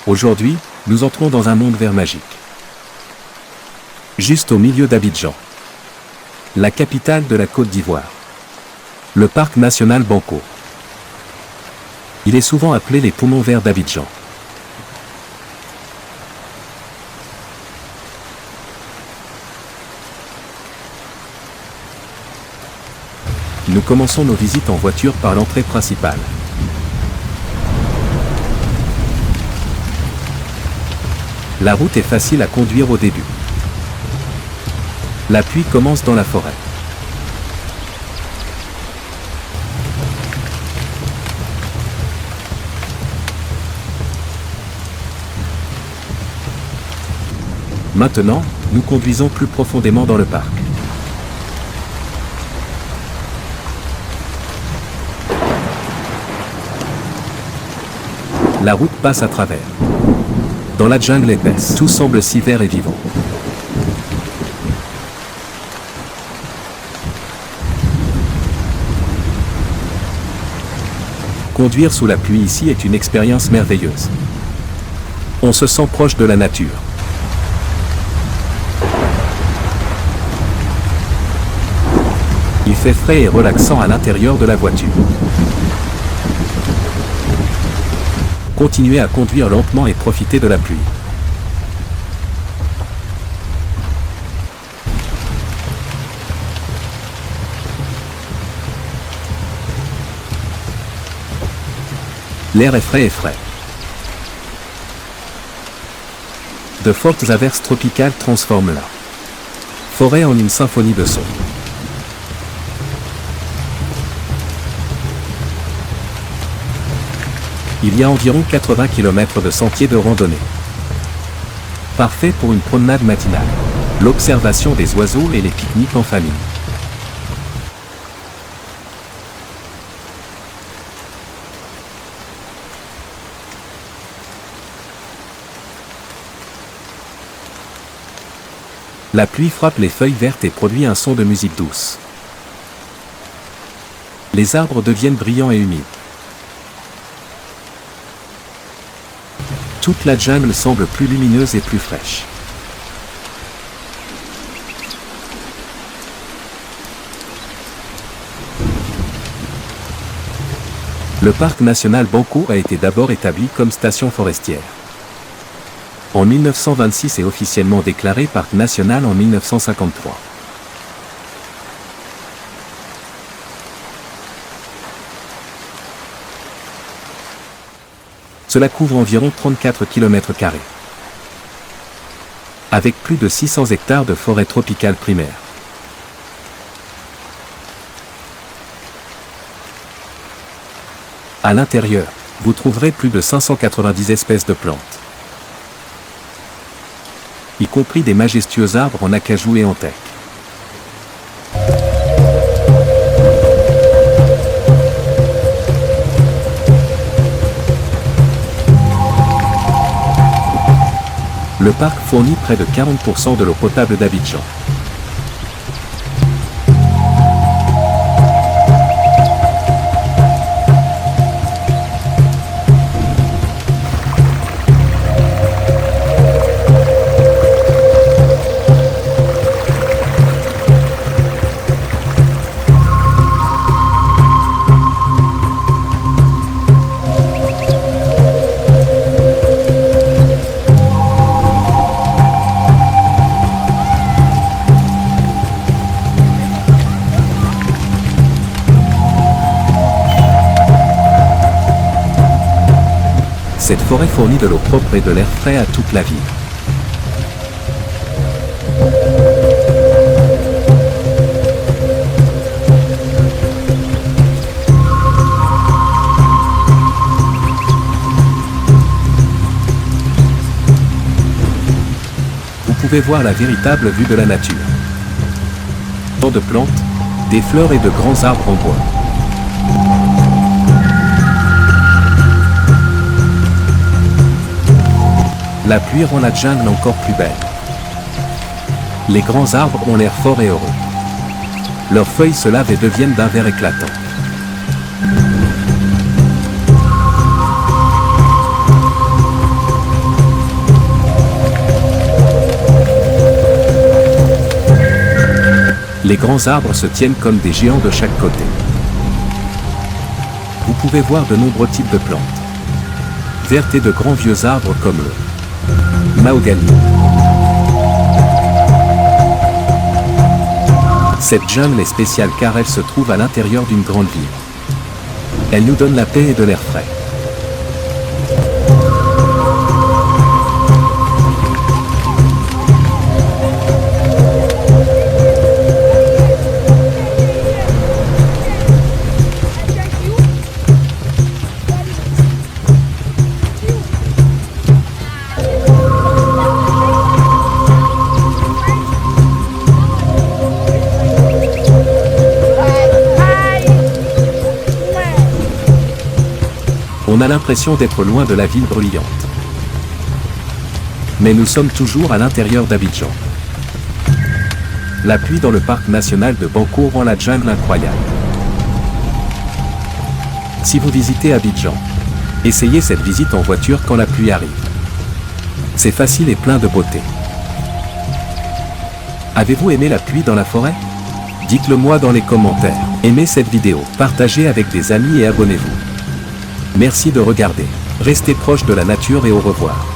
Aujourd'hui, nous entrons dans un monde vert magique. Juste au milieu d'Abidjan, la capitale de la Côte d'Ivoire, le parc national Banco. Il est souvent appelé les poumons verts d'Abidjan. Nous commençons nos visites en voiture par l'entrée principale. La route est facile à conduire au début. La pluie commence dans la forêt. Maintenant, nous conduisons plus profondément dans le parc. La route passe à travers. Dans la jungle épaisse, tout semble si vert et vivant. Conduire sous la pluie ici est une expérience merveilleuse. On se sent proche de la nature. Il fait frais et relaxant à l'intérieur de la voiture. Continuez à conduire lentement et profitez de la pluie. L'air est frais et frais. De fortes averses tropicales transforment la forêt en une symphonie de sons. Il y a environ 80 km de sentiers de randonnée. Parfait pour une promenade matinale, l'observation des oiseaux et les pique-niques en famille. La pluie frappe les feuilles vertes et produit un son de musique douce. Les arbres deviennent brillants et humides. Toute la jungle semble plus lumineuse et plus fraîche. Le parc national Banco a été d'abord établi comme station forestière. En 1926 et officiellement déclaré parc national en 1953. Cela couvre environ 34 km², avec plus de 600 hectares de forêt tropicale primaire. À l'intérieur, vous trouverez plus de 590 espèces de plantes, y compris des majestueux arbres en acajou et en teck. Le parc fournit près de 40% de l'eau potable d'Abidjan. Cette forêt fournit de l'eau propre et de l'air frais à toute la ville. Vous pouvez voir la véritable vue de la nature. Tant de plantes, des fleurs et de grands arbres en bois. La pluie rend la jungle encore plus belle. Les grands arbres ont l'air forts et heureux. Leurs feuilles se lavent et deviennent d'un vert éclatant. Les grands arbres se tiennent comme des géants de chaque côté. Vous pouvez voir de nombreux types de plantes vertes et de grands vieux arbres comme le mahogany. Cette jungle est spéciale car elle se trouve à l'intérieur d'une grande ville. Elle nous donne la paix et de l'air frais. On a l'impression d'être loin de la ville bruyante. Mais nous sommes toujours à l'intérieur d'Abidjan. La pluie dans le parc national de Banco rend la jungle incroyable. Si vous visitez Abidjan, essayez cette visite en voiture quand la pluie arrive. C'est facile et plein de beauté. Avez-vous aimé la pluie dans la forêt? Dites-le moi dans les commentaires. Aimez cette vidéo, partagez avec des amis et abonnez-vous. Merci de regarder. Restez proche de la nature et au revoir.